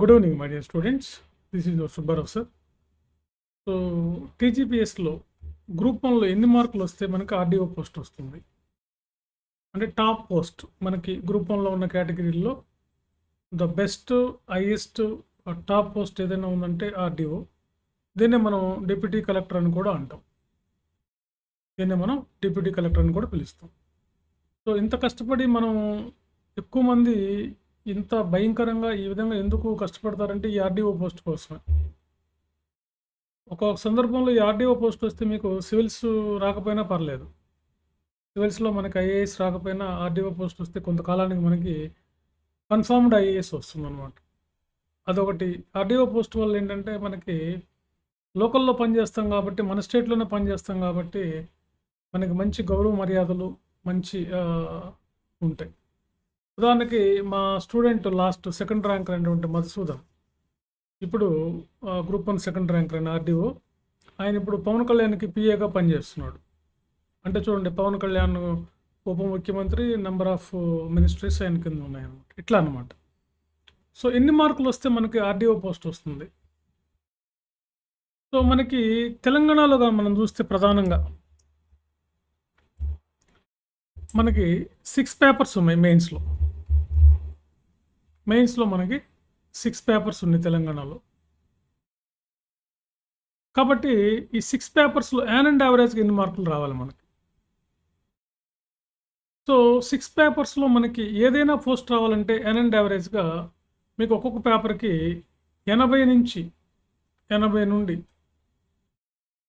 Good evening my dear students. This is your Subbarao sir. So టీజీపీఎస్లో group వన్లో ఎన్ని మార్కులు వస్తే మనకి ఆర్డీఓ పోస్ట్ వస్తుంది? అంటే టాప్ పోస్ట్ మనకి గ్రూప్ వన్లో ఉన్న కేటగిరీలో the best highest top post ఏదైనా ఉందంటే ఆర్డీఓ. దీన్నే మనం డిప్యూటీ కలెక్టర్ అని కూడా అంటాం. దీన్నే మనం డిప్యూటీ కలెక్టర్ అని కూడా పిలుస్తాం. సో ఇంత కష్టపడి మనం ఎక్కువ మంది ఇంత భయంకరంగా ఈ విధంగా ఎందుకు కష్టపడతారంటే ఈ ఆర్డీఓ పోస్ట్ కోసమే. ఒక సందర్భంలో ఈ ఆర్డీఓ పోస్ట్ వస్తే మీకు సివిల్స్ రాకపోయినా పర్లేదు. సివిల్స్లో మనకి ఐఏఎస్ రాకపోయినా ఆర్డీఓ పోస్ట్ వస్తే కొంతకాలానికి మనకి కన్ఫర్మ్డ్ ఐఏఎస్ వస్తుందన్నమాట. అదొకటి. ఆర్డీఓ పోస్ట్ వల్ల ఏంటంటే మనకి లోకల్లో పనిచేస్తాం కాబట్టి, మన స్టేట్లోనే పనిచేస్తాం కాబట్టి మనకి మంచి గౌరవ మర్యాదలు మంచి ఉంటాయి. ఉదాహరణకి మా స్టూడెంట్ లాస్ట్ సెకండ్ ర్యాంక్ అయినటువంటి మధుసూదన్ ఇప్పుడు గ్రూప్ 1 సెకండ్ ర్యాంక్ అయిన ఆర్డీఓ. ఆయన ఇప్పుడు పవన్ కళ్యాణ్కి పిఏగా పనిచేస్తున్నాడు. అంటే చూడండి, పవన్ కళ్యాణ్ ఉప ముఖ్యమంత్రి, నెంబర్ ఆఫ్ మినిస్ట్రీస్ ఆయన కింద ఉన్నాయన్నమాట. ఇట్లా అనమాట. సో ఎన్ని మార్కులు వస్తే మనకి ఆర్డీఓ పోస్ట్ వస్తుంది? సో మనకి తెలంగాణలో మనం చూస్తే ప్రధానంగా మనకి 6 పేపర్స్ ఉన్నాయి మెయిన్స్లో. మనకి 6 పేపర్స్ ఉన్నాయి తెలంగాణలో. కాబట్టి ఈ 6 పేపర్స్లో యాన్ అండ్ యావరేజ్గా ఎన్ని మార్కులు రావాలి మనకి? సో 6 పేపర్స్లో మనకి ఏదైనా పోస్ట్ రావాలంటే యాన్ అండ్ యావరేజ్గా మీకు ఒక్కొక్క పేపర్కి 80 నుండి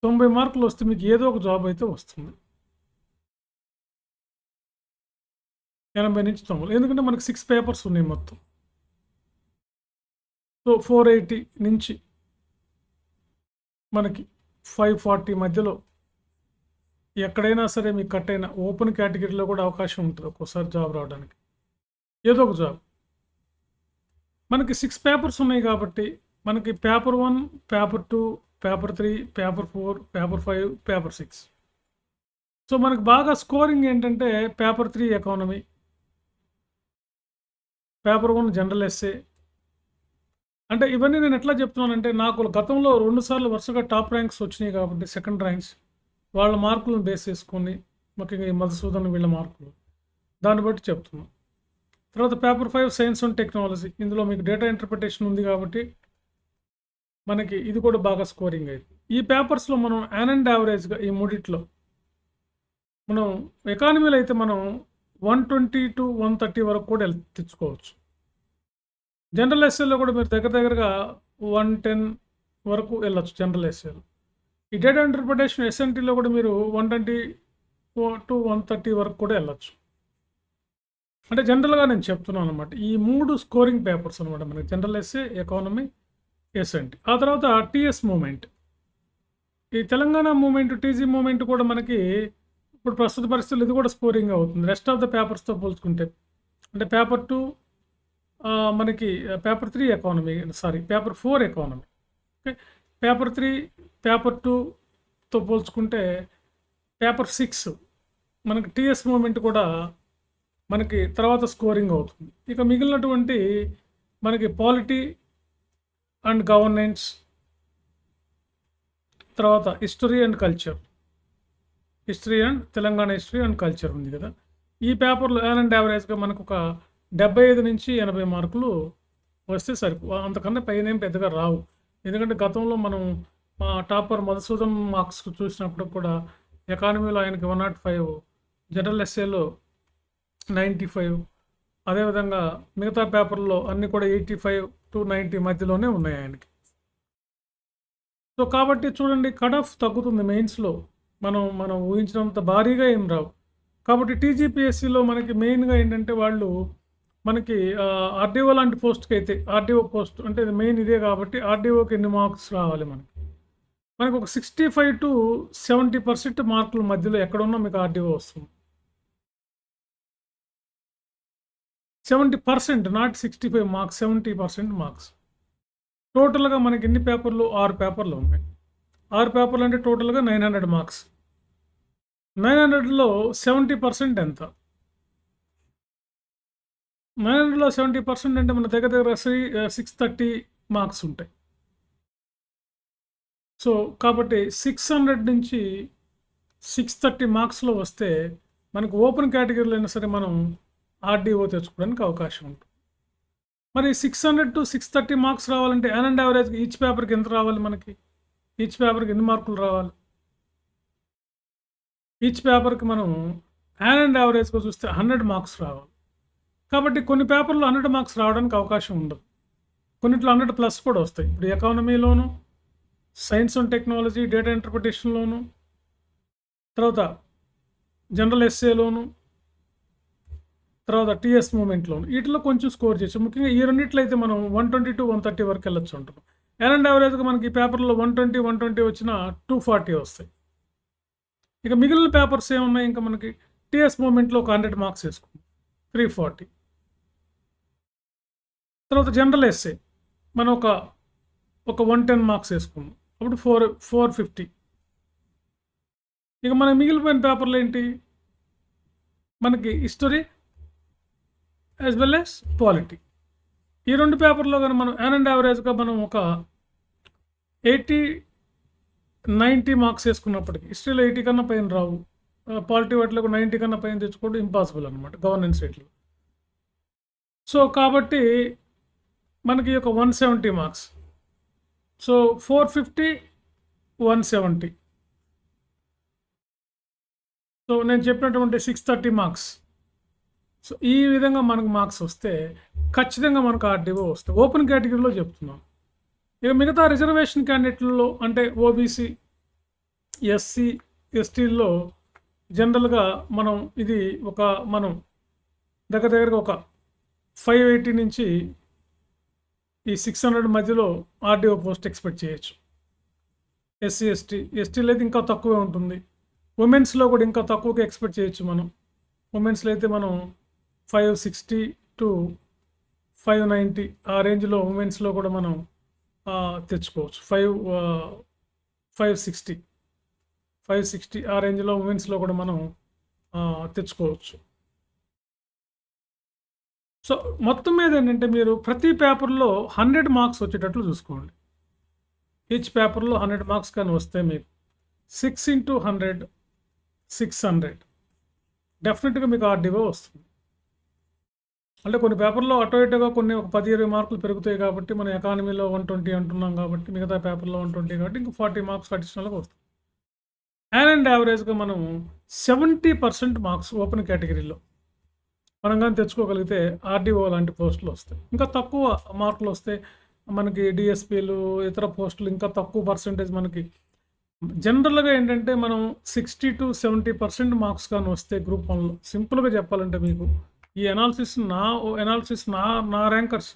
90 మార్కులు వస్తే మీకు ఏదో ఒక జాబ్ అయితే వస్తుంది. 80 నుంచి 90. ఎందుకంటే మనకి 6 పేపర్స్ ఉన్నాయి మొత్తం. సో 480 నుంచి మనకి 540 మధ్యలో ఎక్కడైనా సరే మీకు కట్ అయిన ఓపెన్ కేటగిరీలో కూడా అవకాశం ఉంటుంది ఒక్కోసారి జాబ్ రావడానికి, ఏదో ఒక జాబ్. మనకి 6 పేపర్స్ ఉన్నాయి కాబట్టి మనకి paper 1, paper 2, paper 3, paper 4, paper 5, paper 6. So మనకి బాగా స్కోరింగ్ ఏంటంటే paper 3 economy, paper 1 general essay. అంటే ఇవన్నీ నేను ఎట్లా చెప్తున్నానంటే, నాకు గతంలో 2 సార్లు వరుసగా టాప్ ర్యాంక్స్ వచ్చినాయి కాబట్టి సెకండ్ ర్యాంక్స్ వాళ్ళ మార్కులను బేస్ చేసుకొని, ముఖ్యంగా ఈ మధుసూదన్ వీళ్ళ మార్కులు, దాన్ని బట్టి చెప్తున్నాను. తర్వాత పేపర్ 5 సైన్స్ అండ్ టెక్నాలజీ. ఇందులో మీకు డేటా ఇంటర్ప్రిటేషన్ ఉంది కాబట్టి మనకి ఇది కూడా బాగా స్కోరింగ్ అయింది. ఈ పేపర్స్లో మనం యాన్ అండ్ యావరేజ్గా ఈ మూడిట్లో మనం ఎకానమీలో అయితే మనం 120 to 130 వరకు కూడా తెచ్చుకోవచ్చు. జనరల్ ఎస్ఏలో కూడా మీరు దగ్గరగా 110 వరకు వెళ్ళచ్చు జనరల్ ఎస్ఏలో. ఈ డేటా ఇంటర్ప్రిటేషన్ ఎస్ఎన్టీలో కూడా మీరు 120 to 130 వరకు కూడా వెళ్ళచ్చు. అంటే జనరల్గా నేను చెప్తున్నాను అనమాట. ఈ 3 స్కోరింగ్ పేపర్స్ అనమాట మనకి: జనరల్ ఎస్ఏ, ఎకానమీ, ఎస్ఎన్టీ. ఆ తర్వాత టీఎస్ మూమెంట్. ఈ తెలంగాణ మూమెంట్, టీజీ మూమెంట్ కూడా మనకి ఇప్పుడు ప్రస్తుత పరిస్థితులు ఇది కూడా స్కోరింగ్ అవుతుంది రెస్ట్ ఆఫ్ ద పేపర్స్తో పోల్చుకుంటే. అంటే పేపర్ 2 మనకి, paper 3 economy, paper 4 economy, okay. Paper 3, paper 2తో పోల్చుకుంటే పేపర్ 6 మనకి టీఎస్ మూమెంట్ కూడా మనకి తర్వాత స్కోరింగ్ అవుతుంది. ఇక మిగిలినటువంటి మనకి పాలిటీ అండ్ గవర్నెన్స్, తర్వాత history and culture, Telangana history and culture ఉంది కదా. ఈ పేపర్లో యాన్ అండ్ యావరేజ్గా మనకు ఒక 75 నుంచి 80 మార్కులు వస్తే అంతకన్నా పైన ఏం పెద్దగా రావు. ఎందుకంటే గతంలో మనం మా టాపర్ మధుసూదన్ మార్క్స్ చూసినప్పుడు కూడా ఎకానమీలో ఆయనకి 105, జనరల్ ఎస్ఏలో 95, అదేవిధంగా మిగతా పేపర్లో అన్నీ కూడా 85 to 90 మధ్యలోనే ఉన్నాయి ఆయనకి. సో కాబట్టి చూడండి, కట్ ఆఫ్ తగ్గుతుంది మెయిన్స్లో. మనం ఊహించినంత భారీగా ఏం రావు. కాబట్టి టీజీపీఎస్సీలో మనకి మెయిన్గా ఏంటంటే వాళ్ళు మనకి ఆర్డీఓ లాంటి పోస్ట్కి అయితే, ఆర్డీఓ పోస్ట్ అంటే మెయిన్ ఇదే కాబట్టి ఆర్డీఓకి ఎన్ని మార్క్స్ రావాలి మనకి ఒక 65 to 70% మార్కుల మధ్యలో ఎక్కడున్నా మీకు ఆర్డీఓ వస్తుంది. 70%, నాట్ 65 మార్క్స్, 70% మార్క్స్. టోటల్గా మనకి ఎన్ని పేపర్లు? 6 పేపర్లు ఉన్నాయి. 6 పేపర్లు అంటే టోటల్గా 900 మార్క్స్. 900లో 70% ఎంత? 900లో 70% అంటే మన దగ్గర దగ్గర 630 మార్క్స్ ఉంటాయి. సో, కాబట్టి 600 నుంచి 630 మార్క్స్‌లో వస్తే, మనకు ఓపెన్ కేటగిరీలో అయినా సరే మనం ఆర్‌డీఓ తెచ్చుకోవడానికి అవకాశం ఉంటుంది. మరి 600-630 మార్క్స్ రావాలంటే యాన్ అండ్ యావరేజ్‌గా ఈచ్ పేపర్‌కి ఎంత రావాలి మనకి? ఈచ్ పేపర్‌కి ఎన్ని మార్కులు రావాలి? ఈచ్ పేపర్‌కి మనం యాన్ అండ్ యావరేజ్‌గా చూస్తే 100 మార్క్స్ రావాలి. కాబట్టి కొన్ని పేపర్‌లో 100 మార్క్స్ రావడానికి అవకాశం ఉండదు. కొన్నిట్లో 100 ప్లస్ కూడా వస్తాయి. ఇప్పుడు ఎకానమీలోను, సైన్స్ అండ్ టెక్నాలజీ, డేటా ఇంటర్ప్రిటేషన్‌లోను, తర్వాత జనరల్ ఎస్సేలోను, తర్వాత టీఎస్ మూవ్‌మెంట్‌లోను వీటిలో కొంచెం స్కోర్ చేయొచ్చు. ముఖ్యంగా ఈ రెండిట్లో అయితే మనం 120-130 వరకు వెళ్ళొచ్చు అంటున్నాం. యాన్ అండ్ యావరేజ్‌గా మనకి ఈ పేపర్‌లో 120 వచ్చినా 240 వస్తాయి. ఇక మిగిలిన పేపర్స్ ఏమున్నాయి ఇంకా మనకి టీఎస్ మూవ్‌మెంట్‌లో ఒక 100 మార్క్స్ వేసుకుందాం 340. తర్వాత జనరల్ ఎస్సే మనం ఒక 110 మార్క్స్ వేసుకున్నాం. అప్పుడు 450. ఇక మనకి మిగిలిపోయిన పేపర్లు ఏంటి? మనకి history as well as polity. ఈ 2 పేపర్‌లో గాని మనం యాన్ అండ్ యావరేజ్‌గా మనం ఒక 80-90 మార్క్స్ వేసుకున్నప్పటికి హిస్టరీలో 80 కన్నా పైన రావు. పాలిటీ వాటిలో 90 కన్నా పైన తెచ్చుకోవడం ఇంపాసిబుల్ అనమాట గవర్నెన్స్ రేట్‌లో. సో, కాబట్టి మనకి ఒక 170 మార్క్స్. సో, 450, 170. సో, నేను చెప్పినటువంటి 630 మార్క్స్. సో, ఈ విధంగా మనకు మార్క్స్ వస్తే ఖచ్చితంగా మనకు ఆర్‌డీఓ వస్తాయి. ఓపెన్ కేటగిరీలో చెప్తున్నాను. ఇక మిగతా రిజర్వేషన్ క్యాండిడేట్‌లలో అంటే ఓబీసీ, ఎస్సీ, ఎస్టీల్లో జనరల్‌గా మనం మనం దగ్గర దగ్గరగా ఒక 580 నుంచి ఈ 600 మధ్యలో ఆర్‌డీఓ పోస్ట్ ఎక్స్‌పెక్ట్ చేయొచ్చు. ఎస్సీ, ఎస్టీలో అయితే ఇంకా తక్కువే ఉంటుంది. ఉమెన్స్‌లో కూడా ఇంకా తక్కువగా ఎక్స్‌పెక్ట్ చేయొచ్చు మనం. ఉమెన్స్‌లో అయితే మనం 560-590 ఆ రేంజ్‌లో ఉమెన్స్‌లో కూడా మనం తెచ్చుకోవచ్చు. 560 ఆ రేంజ్‌లో ఉమెన్స్‌లో కూడా మనం తెచ్చుకోవచ్చు. సో, మొత్తం మీద ఏంటంటే మీరు ప్రతి పేపర్‌లో 100 మార్క్స్ వచ్చేటట్లు చూసుకోండి. ఈచ్ పేపర్‌లో 100 మార్క్స్ కానీ వస్తే మీకు 6 ఇంటూ 100 600 డెఫినెట్‌గా మీకు ఆర్‌డీఓ వస్తుంది. అంటే కొన్ని పేపర్‌లో అటో ఇటోగా కొన్ని ఒక 10-20 మార్కులు పెరుగుతాయి కాబట్టి మనం ఎకానమీలో 120 అంటున్నాం కాబట్టి మిగతా పేపర్‌లో 120 కాబట్టి ఇంక 40 మార్క్స్ అడిషనల్‌గా వస్తుంది. యాన్ అండ్ యావరేజ్‌గా మనం 70% మార్క్స్ ఓపెన్ కేటగిరీలో మనం గాని తెచ్చుకోగలిగితే ఆర్‌డీఓ లాంటి పోస్టులు వస్తాయి. ఇంకా తక్కువ మార్కులు వస్తే మనకి డీఎస్పీలు ఇతర పోస్టులు ఇంకా తక్కువ పర్సెంటేజ్ మనకి జనరల్‌గా ఏంటంటే మనం 60-70% మార్క్స్ గాని వస్తే గ్రూప్ 1లో సింపుల్‌గా చెప్పాలంటే మీకు ఈ ఎనాలిసిస్ నా ర్యాంకర్స్,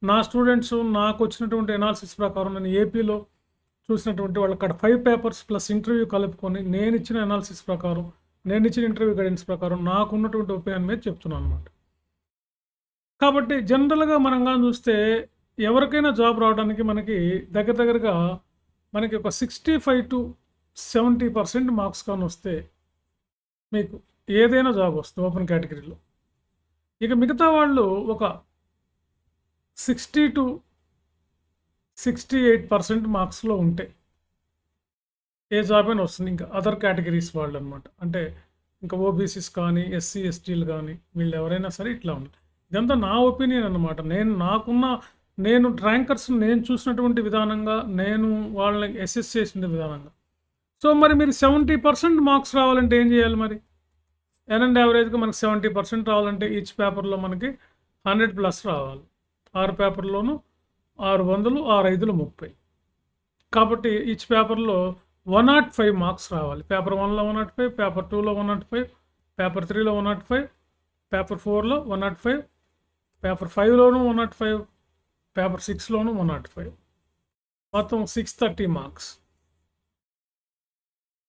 నా స్టూడెంట్స్ నాకొచ్చినటువంటి ఎనాలిసిస్ ప్రకారం నేను ఏపీలో చూసినటువంటి వాళ్ళు అక్కడ 5 పేపర్స్ ప్లస్ ఇంటర్వ్యూ కలుపుకొని నేనిచ్చిన ఎనాలిసిస్ ప్రకారం, నేనిచ్చిన ఇంటర్వ్యూ గైడెన్స్ ప్రకారం నాకున్నటువంటి ఒపీనియన్ మీద చెప్తున్నాను అనమాట. కాబట్టి జనరల్‌గా మనం గాని చూస్తే ఎవరికైనా జాబ్ రావడానికి మనకి దగ్గర దగ్గరగా మనకి ఒక 65-70% మార్క్స్ కానీ వస్తే మీకు ఏదైనా జాబ్ వస్తుంది ఓపెన్ కేటగిరీలో. ఇక మిగతా వాళ్ళు ఒక 60-68% మార్క్స్‌లో ఉంటే ఏ జాబ్ అయినా వస్తుంది. ఇంకా అదర్ కేటగిరీస్ వాళ్ళనమాట. అంటే ఇంకా ఓబీసీస్ కానీ, ఎస్సీ, ఎస్టీలు కానీ వీళ్ళు ఎవరైనా సరే ఇట్లా ఉండదు. ఇదంతా నా ఒపీనియన్ అనమాట. నేను ర్యాంకర్స్ నేను చూసినటువంటి విధానంగా, నేను వాళ్ళని అసెస్ చేసిన విధానంగా. సో, మరి మీరు 70% మార్క్స్ రావాలంటే ఏం చేయాలి మరి? యాన్ అండ్ యావరేజ్‌గా మనకు 70% రావాలంటే ఈచ్ పేపర్‌లో మనకి 100 ప్లస్ రావాలి. 6 పేపర్‌లోనూ 600, 6×5 30. కాబట్టి ఈచ్ పేపర్‌లో 105 మార్క్స్ రావాలి. పేపర్ 1లో 105, పేపర్ 2లో 105, పేపర్ 3లో 105, పేపర్ 4లో 105, పేపర్ 5లోనూ 105, పేపర్ 6లోనూ 105. మొత్తం 630 మార్క్స్.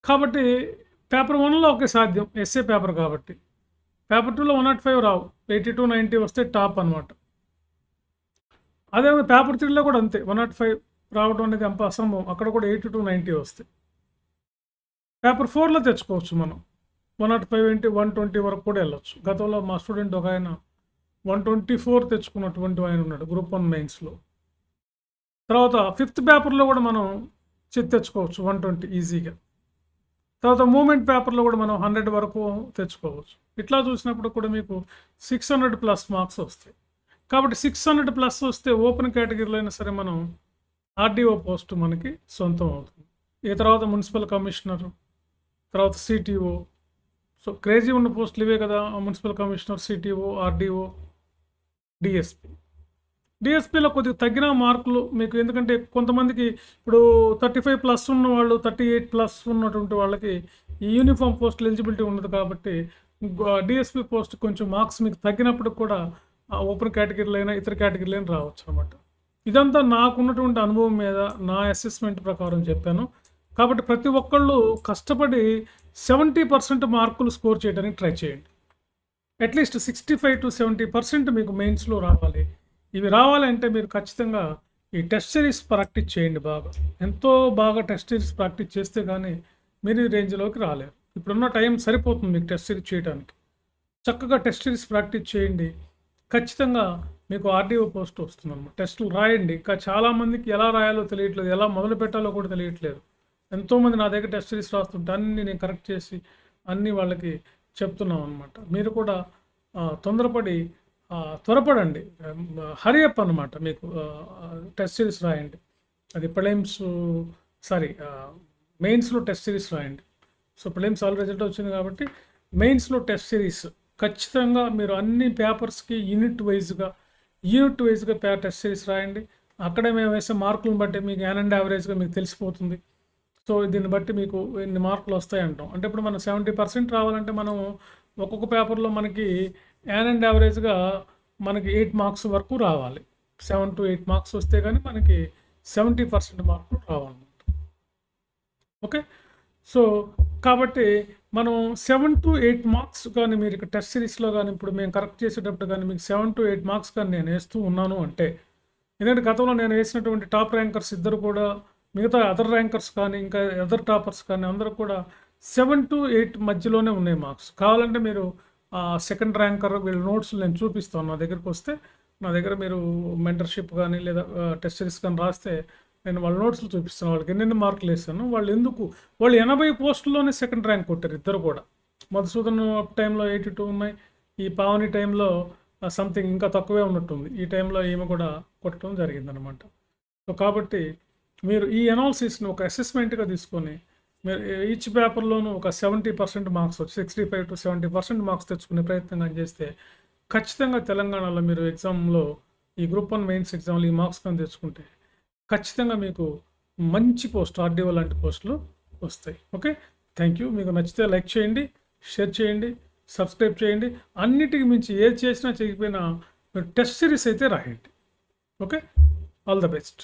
కాబట్టి పేపర్ 1లో ఒకే సాధ్యం ఎస్ఏ పేపర్ కాబట్టి. పేపర్ 2లో 105 రావు. 80-90 వస్తే టాప్ అనమాట. అదే పేపర్ 3లో కూడా అంతే 105 రావడం అనేది అసంభవం. అక్కడ కూడా 80-90 వస్తాయి. పేపర్ 4లో తెచ్చుకోవచ్చు మనం. 105 ఏంటి 120 వరకు కూడా వెళ్ళొచ్చు. గతంలో మా స్టూడెంట్ ఒక ఆయన 124 తెచ్చుకున్నటువంటి ఆయన ఉన్నాడు గ్రూప్ 1 మెయిన్స్లో. తర్వాత 5th పేపర్లో కూడా మనం తెచ్చుకోవచ్చు 120 ఈజీగా. తర్వాత మూమెంట్ పేపర్లో కూడా మనం 100 వరకు తెచ్చుకోవచ్చు. ఇట్లా చూసినప్పుడు కూడా మీకు 600+ మార్క్స్ వస్తాయి. కాబట్టి 600+ వస్తే ఓపెన్ కేటగిరీలో అయినా సరే మనం ఆర్డీఓ పోస్ట్ మనకి సొంతం అవుతుంది. ఈ తర్వాత మున్సిపల్ కమిషనర్, తర్వాత సిటీఓ. సో క్రేజీ ఉన్న పోస్టులు ఇవే కదా, municipal commissioner, CTO, RDO, DSP. డిఎస్పీలో కొద్దిగా తగ్గిన మార్కులు మీకు, ఎందుకంటే కొంతమందికి ఇప్పుడు 35+ ఉన్న వాళ్ళు, 38+ ఉన్నటువంటి వాళ్ళకి ఈ యూనిఫామ్ పోస్టులు ఎలిజిబిలిటీ ఉండదు. కాబట్టి డిఎస్పీ పోస్ట్ కొంచెం మార్క్స్ మీకు తగ్గినప్పుడు కూడా ఓపెన్ కేటగిరీలో అయినా ఇతర కేటగిరీలో అయినా రావచ్చు అనమాట. ఇదంతా నాకున్నటువంటి అనుభవం మీద నా అసెస్మెంట్ ప్రకారం చెప్పాను. కాబట్టి ప్రతి ఒక్కళ్ళు కష్టపడి 70% మార్కులు స్కోర్ చేయడానికి ట్రై చేయండి. అట్లీస్ట్ 65 to 70% మీకు మెయిన్స్లో రావాలి. ఇవి రావాలంటే మీరు ఖచ్చితంగా ఈ టెస్ట్ సిరీస్ ప్రాక్టీస్ చేయండి బాగా. ఎంతో బాగా టెస్ట్ సిరీస్ ప్రాక్టీస్ చేస్తే కానీ మీరు ఈ రేంజ్లోకి రాలేరు. ఇప్పుడున్న టైం సరిపోతుంది మీకు టెస్ట్ సిరీస్ చేయడానికి. చక్కగా టెస్ట్ సిరీస్ ప్రాక్టీస్ చేయండి. ఖచ్చితంగా మీకు ఆర్డీఓ పోస్ట్ వస్తుందన్నమాట. టెస్టులు రాయండి. ఇంకా చాలామందికి ఎలా రాయాలో తెలియట్లేదు, ఎలా మొదలు పెట్టాలో కూడా తెలియట్లేదు. ఎంతోమంది నా దగ్గర టెస్ట్ సిరీస్ రాస్తుంటే అన్నీ నేను కరెక్ట్ చేసి అన్నీ వాళ్ళకి చెప్తున్నాం అనమాట. మీరు కూడా త్వరపడండి, హరియప్ అనమాట. మీకు టెస్ట్ సిరీస్ రాయండి. అది మెయిన్స్లో టెస్ట్ సిరీస్ రాయండి. సో ప్రిలిమ్స్ ఆల్ రిజల్ట్ వచ్చింది కాబట్టి మెయిన్స్లో టెస్ట్ సిరీస్ ఖచ్చితంగా మీరు అన్ని పేపర్స్కి యూనిట్ వైజ్గా టెస్ట్ సిరీస్ రాయండి. అక్కడే మేము వేసే మార్కులను బట్టి మీకు అండ్ యావరేజ్గా మీకు తెలిసిపోతుంది. సో దీన్ని బట్టి మీకు ఎన్ని మార్కులు వస్తాయి అంటాం. అంటే ఇప్పుడు మనం 70% రావాలంటే మనం ఒక్కొక్క పేపర్లో మనకి అండ్ యావరేజ్గా మనకి 8 మార్క్స్ వరకు రావాలి. 7 to 8 మార్క్స్ వస్తే కానీ మనకి 70% మార్కులు రావాలన్నమాట. ఓకే, సో కాబట్టి మనం 7 to 8 మార్క్స్ కానీ మీరు ఇక్కడ టెస్ట్ సిరీస్లో కానీ ఇప్పుడు మేము కరెక్ట్ చేసేటప్పుడు కానీ మీకు 7 to 8 మార్క్స్ కానీ నేను వేస్తూ ఉన్నాను అంటే, ఎందుకంటే గతంలో నేను వేసినటువంటి టాప్ ర్యాంకర్స్ ఇద్దరు కూడా, మిగతా అదర్ ర్యాంకర్స్ కానీ ఇంకా అదర్ టాపర్స్ కానీ అందరూ కూడా 7 to 8 మధ్యలోనే ఉన్నాయి మార్క్స్. కావాలంటే మీరు సెకండ్ ర్యాంకర్ వీళ్ళ నోట్స్ నేను చూపిస్తాను. నా దగ్గరికి వస్తే నా దగ్గర మీరు మెంటర్షిప్ కానీ లేదా టెస్ట్ సిరీస్ కానీ రాస్తే నేను వాళ్ళ నోట్స్లు చూపిస్తాను. వాళ్ళకి ఎన్నెన్ని మార్కులు వేస్తాను, వాళ్ళు 80 పోస్టుల్లోనే సెకండ్ ర్యాంక్ కొట్టారు ఇద్దరు కూడా. మధుసూదన్ టైంలో 82 ఉన్నాయి. ఈ పావని టైంలో సంథింగ్ ఇంకా తక్కువే ఉన్నట్టుంది. ఈ టైంలో ఈమె కూడా కొట్టడం జరిగిందనమాట. సో కాబట్టి మీరు ఈ అనాలిసిస్ని ఒక అసెస్మెంట్గా తీసుకొని మీరు ఈచ్ పేపర్లోనూ ఒక 70% మార్క్స్ 65 to 70% మార్క్స్ తెచ్చుకునే ప్రయత్నం కానీ చేస్తే ఖచ్చితంగా తెలంగాణలో మీరు ఎగ్జామ్లో ఈ గ్రూప్ 1 మెయిన్స్ ఎగ్జామ్లో ఈ మార్క్స్ కానీ తెచ్చుకుంటే ఖచ్చితంగా మీకు మంచి పోస్ట్, ఆర్డీఓ లాంటి పోస్టులు వస్తాయి. Okay, thank you. మీకు నచ్చితే లైక్ చేయండి, షేర్ చేయండి, సబ్స్క్రైబ్ చేయండి. అన్నిటికి మించి ఏది చేసినా చేయకపోయినా మీరు టెస్ట్ సిరీస్ అయితే రాయండి. Okay, all the best.